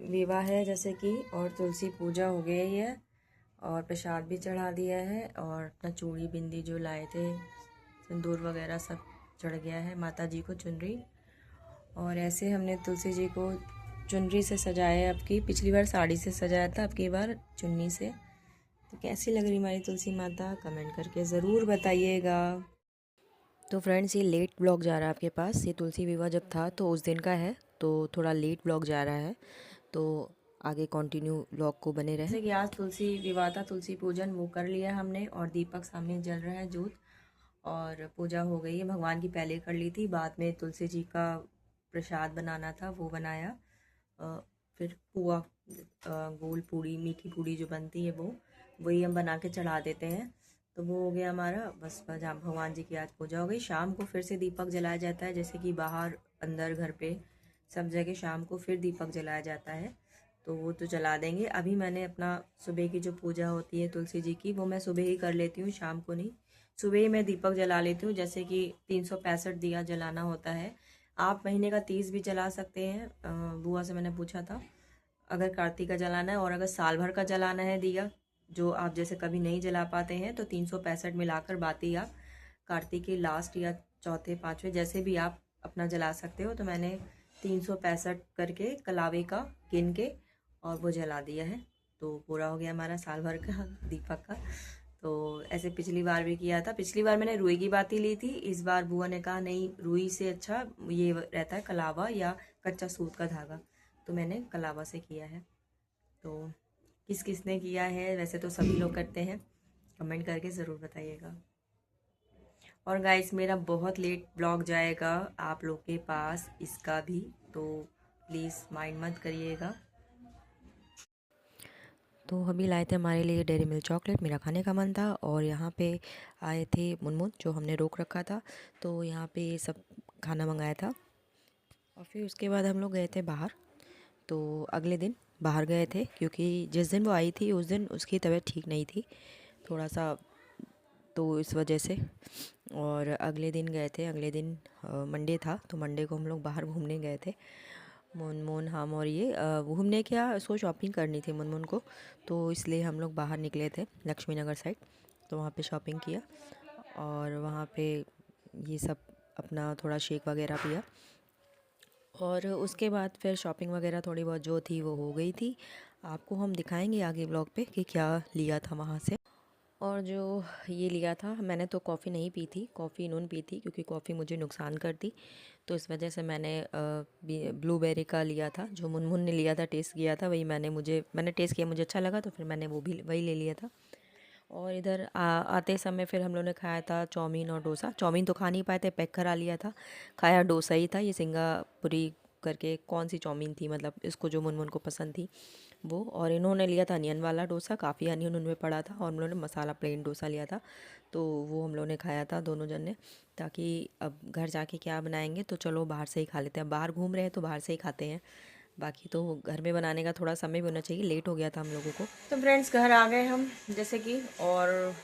विवाह है जैसे कि, और तुलसी पूजा हो गई है और प्रसाद भी चढ़ा दिया है और अपना चूड़ी बिंदी जो लाए थे सिंदूर वगैरह सब चढ़ गया है। माता जी को चुनरी, और ऐसे हमने तुलसी जी को चुनरी से सजाया है। अब की पिछली बार साड़ी से सजाया था, अब की बार चुन्नी से। तो कैसी लग रही हमारी तुलसी माता, कमेंट करके ज़रूर बताइएगा। तो फ्रेंड्स, ये लेट ब्लॉग जा रहा है आपके पास। ये तुलसी विवाह जब था तो उस दिन का है, तो थोड़ा लेट ब्लॉग जा रहा है, तो आगे कंटिन्यू ब्लॉग को बने रहे। जैसे कि आज तुलसी विवाह था, तुलसी पूजन वो कर लिया हमने, और दीपक सामने जल रहा है जोत, और पूजा हो गई है। भगवान की पहले कर ली थी, बाद में तुलसी जी का प्रसाद बनाना था वो बनाया। फिर पुआ, गोल पूड़ी, मीठी पूड़ी जो बनती है वो वही हम बना के चढ़ा देते हैं। तो वो हो गया हमारा। बस भगवान जी की आज पूजा हो गई। शाम को फिर से दीपक जलाया जाता है, जैसे कि बाहर अंदर घर पे सब जगह शाम को फिर दीपक जलाया जाता है, तो वो तो जला देंगे। अभी मैंने अपना सुबह की जो पूजा होती है तुलसी जी की, वो मैं सुबह ही कर लेती हूँ, शाम को नहीं। सुबह ही मैं दीपक जला लेती हूँ, जैसे कि 365 दिया जलाना होता है। आप महीने का 30 भी जला सकते हैं। बुआ से मैंने पूछा था, अगर कार्तिक का जलाना है, और अगर साल भर का जलाना है दिया, जो आप जैसे कभी नहीं जला पाते हैं, तो 365 मिलाकर बाती आप कार्तिक के लास्ट या चौथे पाँचवें जैसे भी आप अपना जला सकते हो। तो मैंने 365 करके कलावे का गिन के और वो जला दिया है, तो पूरा हो गया हमारा साल भर का दीपक का। तो ऐसे पिछली बार भी किया था। पिछली बार मैंने रुई की बाती ली थी, इस बार बुआ ने कहा नहीं, रुई से अच्छा ये रहता है कलावा या कच्चा सूत का धागा, तो मैंने कलावा से किया है। तो किस किस ने किया है, वैसे तो सभी लोग करते हैं, कमेंट करके ज़रूर बताइएगा। और गाइस, मेरा बहुत लेट ब्लॉग जाएगा आप लोग के पास इसका भी, तो प्लीज़ माइंड मत करिएगा। तो अभी लाए थे हमारे लिए डेयरी मिल्क चॉकलेट, मेरा खाने का मन था, और यहाँ पे आए थे मुनमुन जो हमने रोक रखा था, तो यहाँ पे सब खाना मंगाया था। और फिर उसके बाद हम लोग गए थे बाहर। तो अगले दिन बाहर गए थे, क्योंकि जिस दिन वो आई थी उस दिन उसकी तबीयत ठीक नहीं थी थोड़ा सा, तो इस वजह से। और अगले दिन गए थे, अगले दिन मंडे था, तो मंडे को हम लोग बाहर घूमने गए थे, मुनमुन हम और ये। घूमने क्या, उसको शॉपिंग करनी थी मुनमुन को, तो इसलिए हम लोग बाहर निकले थे लक्ष्मी नगर साइड। तो वहाँ पे शॉपिंग किया, और वहाँ पे ये सब अपना थोड़ा शेक वगैरह पिया, और उसके बाद फिर शॉपिंग वगैरह थोड़ी बहुत जो थी वो हो गई थी। आपको हम दिखाएंगे आगे ब्लॉग पे कि क्या लिया था वहाँ से। और जो ये लिया था, मैंने तो कॉफ़ी नहीं पी थी, कॉफ़ी नून पी थी, क्योंकि कॉफ़ी मुझे नुकसान करती, तो इस वजह से मैंने ब्लूबेरी का लिया था, जो मुनमुन ने लिया था, टेस्ट किया था वही मैंने टेस्ट किया, मुझे अच्छा लगा, तो फिर मैंने वही ले लिया था। और इधर आते समय फिर हम लोगों ने खाया था चाउमीन और डोसा। चाउमीन तो खा नहीं पाए थे, पैक करा लिया था, खाया डोसा ही था। ये सिंगापुरी करके कौन सी चाउमीन थी, मतलब इसको जो मुनमुन को पसंद थी वो। और इन्होंने लिया था अनियन वाला डोसा, काफ़ी अनियन उनमें पड़ा था, और हम लोगों ने मसाला प्लेन डोसा लिया था, तो वो हम लोगों ने खाया था दोनों जन ने। ताकि अब घर जाके क्या बनाएंगे, तो चलो बाहर से ही खा लेते हैं। बाहर घूम रहे हैं तो बाहर से ही खाते हैं, बाकी तो घर में बनाने का थोड़ा समय भी होना चाहिए, लेट हो गया था हम लोगों को। तो फ्रेंड्स, घर आ गए हम जैसे कि, और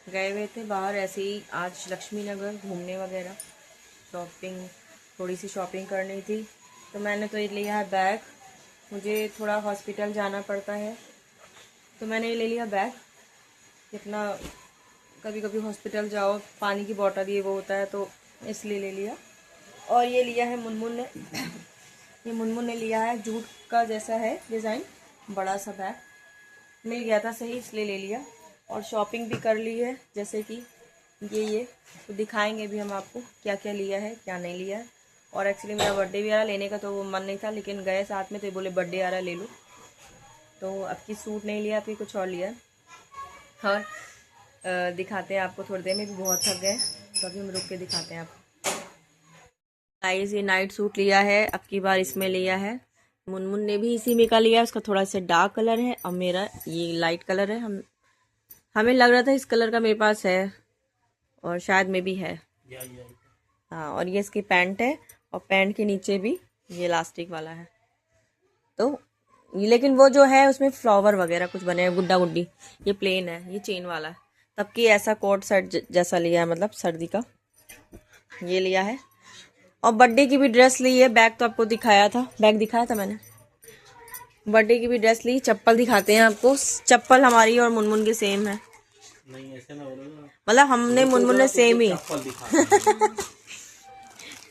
गए हुए थे बाहर ऐसे ही आज लक्ष्मी नगर घूमने वगैरह, शॉपिंग, थोड़ी सी शॉपिंग करनी थी। तो मैंने तो ये लिया है बैग, मुझे थोड़ा हॉस्पिटल जाना पड़ता है, तो मैंने ये ले लिया बैग। जितना कभी कभी हॉस्पिटल जाओ, पानी की बॉटल ये वो होता है, तो इसलिए ले लिया। और ये लिया है मुनमुन ने ये मुनमुन ने लिया है, जूट का जैसा है डिज़ाइन, बड़ा सा बैग मिल गया था सही, इसलिए ले लिया। और शॉपिंग भी कर ली है, जैसे कि ये तो दिखाएंगे भी हम आपको क्या क्या लिया है क्या नहीं लिया है। और एक्चुअली मेरा बर्थडे भी आ रहा, लेने का तो वो मन नहीं था, लेकिन गए साथ में तो बोले बर्थडे आ रहा ले लो, तो अब की सूट नहीं लिया, फिर कुछ और लिया। और दिखाते हैं आपको थोड़ी देर में, भी बहुत थक गए, तो अभी हम रुक के दिखाते हैं आपको। गाइस, ये नाइट सूट लिया है, अब की बार इसमें लिया है। मुनमुन ने भी इसी में का लिया, उसका थोड़ा सा डार्क कलर है, और मेरा ये लाइट कलर है। हमें लग रहा था इस कलर का मेरे पास है, और शायद में भी है। हाँ, और ये इसकी पैंट है, और पैंट के नीचे भी ये इलास्टिक वाला है। तो लेकिन वो जो है उसमें फ्लावर वगैरह कुछ बने हैं, गुड्डा गुड्डी। ये प्लेन है, ये चेन वाला है। तब कि ऐसा कोट सेट जैसा लिया है, मतलब सर्दी का ये लिया है। और बर्थडे की भी ड्रेस ली है। बैग तो आपको दिखाया था, बैग दिखाया था मैंने, बर्थडे की भी ड्रेस ली। चप्पल दिखाते हैं आपको। चप्पल हमारी और मुनमुन की सेम है। नहीं ऐसे ना बोलो, मतलब हमने मुनमुन ने सेम ही। चप्पल दिखा।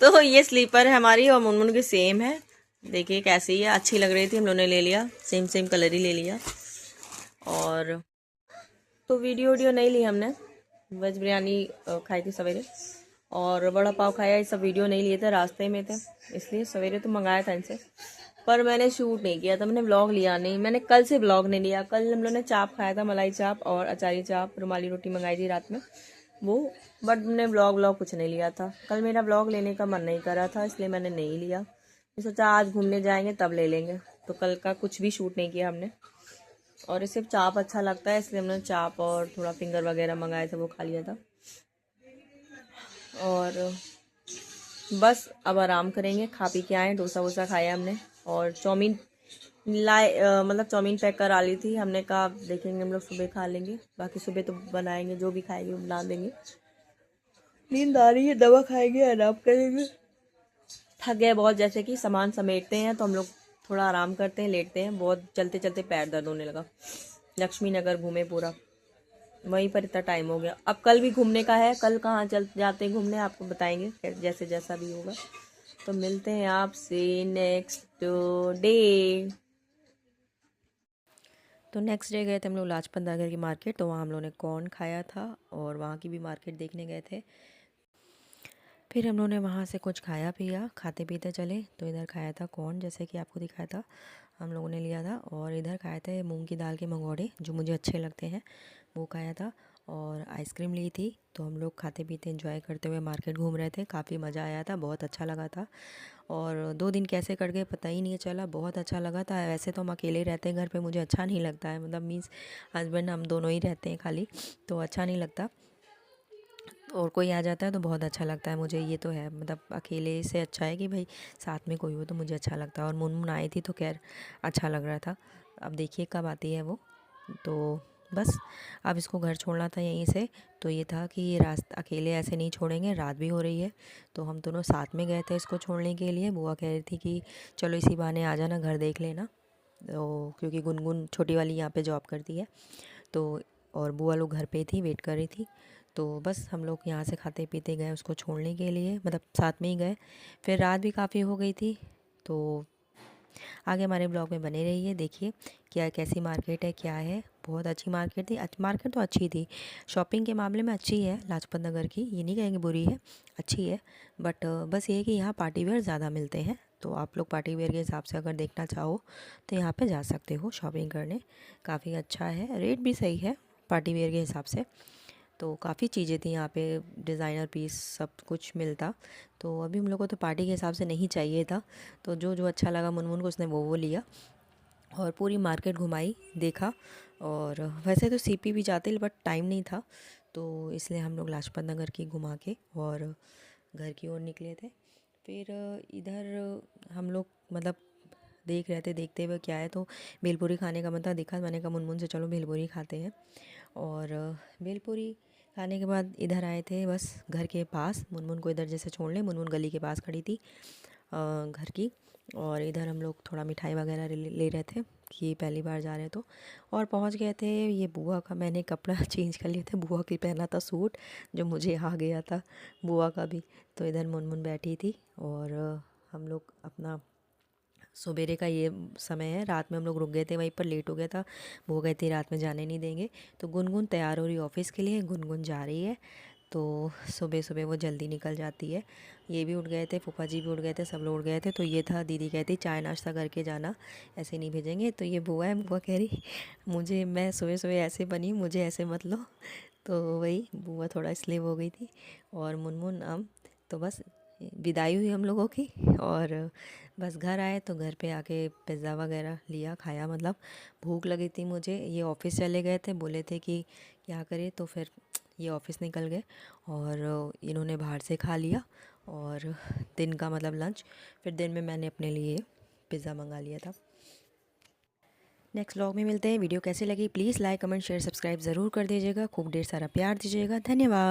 तो ये स्लीपर है हमारी और मुनमुन की सेम है। देखिए कैसी है, अच्छी लग रही थी, हम लोगों ने ले लिया। सेम सेम कलर ही ले लिया। और तो वीडियो नहीं ली हमने। वेज बिरयानी खाई थी सवेरे और बड़ा पाव खाया। ये सब वीडियो नहीं लिए थे, रास्ते में थे, इसलिए सवेरे तो मंगाया था इनसे। पर मैंने शूट नहीं किया था, मैंने व्लॉग लिया नहीं। मैंने कल से व्लॉग नहीं लिया। कल हम लोगों ने चाप खाया था, मलाई चाप और अचारी चाप, रुमाली रोटी मंगाई थी रात में वो। बट मैंने व्लॉग कुछ नहीं लिया था। कल मेरा व्लॉग लेने का मन नहीं कर रहा था, इसलिए मैंने नहीं लिया। मैं सोचा आज घूमने जाएंगे तब ले लेंगे। तो कल का कुछ भी शूट नहीं किया हमने। और इसे चाप अच्छा लगता है, इसलिए हमने चाप और थोड़ा फिंगर वगैरह मंगाए थे, वो खा लिया था। और बस अब आराम करेंगे, खा पी के आए। डोसा वोसा खाया हमने और चाउमीन लाए, मतलब चाउमीन पैक करा ली थी। हमने कहा देखेंगे हम लोग सुबह खा लेंगे, बाकी सुबह तो बनाएंगे, जो भी खाएंगे वो बना देंगे। नींद आ रही है, दवा खाएंगे, आराम करेंगे। थक गए बहुत, जैसे कि सामान समेटते हैं तो हम लोग थोड़ा आराम करते हैं, लेटते हैं। बहुत चलते चलते पैर दर्द होने लगा। लक्ष्मी नगर घूमे पूरा, वहीं पर इतना टाइम हो गया। अब कल भी घूमने का है। कल कहाँ चल जाते हैं घूमने, आपको बताएंगे जैसे जैसा भी होगा। तो मिलते हैं आपसे नेक्स्ट डे। तो नेक्स्ट डे गए थे हम लोग लाजपत नगर की मार्केट। तो वहाँ हम लोगों ने कॉर्न खाया था और वहाँ की भी मार्केट देखने गए थे। फिर हम लोगों ने वहाँ से कुछ खाया पिया, खाते पीते चले। तो इधर खाया था कॉर्न, जैसे कि आपको दिखाया था, हम लोगों ने लिया था। और इधर खाए थे मूंग की दाल के मंगोड़े, जो मुझे अच्छे लगते हैं, वो खाया था। और आइसक्रीम ली थी। तो हम लोग खाते पीते एंजॉय करते हुए मार्केट घूम रहे थे। काफ़ी मज़ा आया था, बहुत अच्छा लगा था। और 2 दिन कैसे कट गए पता ही नहीं चला, बहुत अच्छा लगा था। वैसे तो हम अकेले रहते हैं घर पे, मुझे अच्छा नहीं लगता है, मतलब मीन्स हस्बैंड हम दोनों ही रहते हैं खाली, तो अच्छा नहीं लगता। और कोई आ जाता है तो बहुत अच्छा लगता है मुझे, ये तो है। मतलब अकेले से अच्छा है कि भाई साथ में कोई हो तो मुझे अच्छा लगता है। और मुनमुन आई थी तो खैर अच्छा लग रहा था। अब देखिए कब आती है वो। तो बस अब इसको घर छोड़ना था यहीं से। तो ये था कि ये रास्ता अकेले ऐसे नहीं छोड़ेंगे, रात भी हो रही है। तो हम दोनों साथ में गए थे इसको छोड़ने के लिए। बुआ कह रही थी कि चलो इसी बहाने आ जाना, घर देख लेना। तो क्योंकि गुनगुन छोटी वाली यहाँ पे जॉब करती है, तो और बुआ लोग घर पे थी, वेट कर रही थी। तो बस हम लोग यहाँ से खाते पीते गए उसको छोड़ने के लिए, मतलब साथ में ही गए। फिर रात भी काफ़ी हो गई थी। तो आगे हमारे ब्लॉग में बने रहिए, देखिए क्या कैसी मार्केट है, क्या है। बहुत अच्छी मार्केट थी। मार्केट तो अच्छी थी, शॉपिंग के मामले में अच्छी है लाजपत नगर की, ये नहीं कहेंगे बुरी है, अच्छी है। बट बस ये है कि यहाँ पार्टी वेयर ज़्यादा मिलते हैं। तो आप लोग पार्टी वेयर के हिसाब से अगर देखना चाहो तो यहाँ पे जा सकते हो शॉपिंग करने। काफ़ी अच्छा है, रेट भी सही है पार्टी वेयर के हिसाब से। तो काफ़ी चीज़ें थी यहाँ पे, डिज़ाइनर पीस सब कुछ मिलता। तो अभी हम लोग को तो पार्टी के हिसाब से नहीं चाहिए था, तो जो जो अच्छा लगा मुनमुन को उसने वो लिया। और पूरी मार्केट घुमाई, देखा। और वैसे तो सीपी भी जाते बट टाइम नहीं था, तो इसलिए हम लोग लाजपत नगर की घुमा के और घर की ओर निकले थे। फिर इधर हम लोग मतलब देख रहे थे, देखते हुए क्या है, तो भेलपूरी खाने का मन था, देखा। मैंने कहा मुनमुन से चलो भेलपूरी खाते हैं। और भेलपूरी खाने के बाद इधर आए थे बस घर के पास। मुनमुन को इधर जैसे छोड़ लें, मुनमुन गली के पास खड़ी थी घर की। और इधर हम लोग थोड़ा मिठाई वगैरह ले रहे थे कि पहली बार जा रहे हैं तो। और पहुंच गए थे। ये बुआ का मैंने कपड़ा चेंज कर लिया था, बुआ की पहना था सूट जो मुझे आ गया था, बुआ का भी। तो इधर मुनमुन बैठी थी और हम लोग अपना सवेरे का ये समय है। रात में हम लोग रुक गए थे वहीं पर, लेट हो गया था, वो गए थे रात में जाने नहीं देंगे। तो गुनगुन तैयार हो रही ऑफ़िस के लिए, गुनगुन जा रही है। तो सुबह सुबह वो जल्दी निकल जाती है। ये भी उठ गए थे, फूफा जी भी उठ गए थे, सब लोग उठ गए थे। तो ये था, दीदी कहती चाय नाश्ता करके जाना, ऐसे नहीं भेजेंगे। तो ये बुआ है, बुआ कह रही मुझे, मैं सुबह सुबह ऐसे बनी, मुझे ऐसे मत लो। तो वही बुआ थोड़ा स्लिप हो गई थी। और मुनमुन तो बस विदाई हुई हम लोगों की। और बस घर आए तो घर पे आके पिज़्ज़ा वगैरह लिया, खाया। मतलब भूख लगी थी मुझे। ये ऑफ़िस चले गए थे, बोले थे कि क्या करें, तो फिर ये ऑफ़िस निकल गए और इन्होंने बाहर से खा लिया। और दिन का मतलब लंच, फिर दिन में मैंने अपने लिए पिज़्ज़ा मंगा लिया था। नेक्स्ट व्लॉग में मिलते हैं। वीडियो कैसी लगी please like comment share subscribe ज़रूर कर दीजिएगा। खूब ढेर सारा प्यार दीजिएगा। धन्यवाद।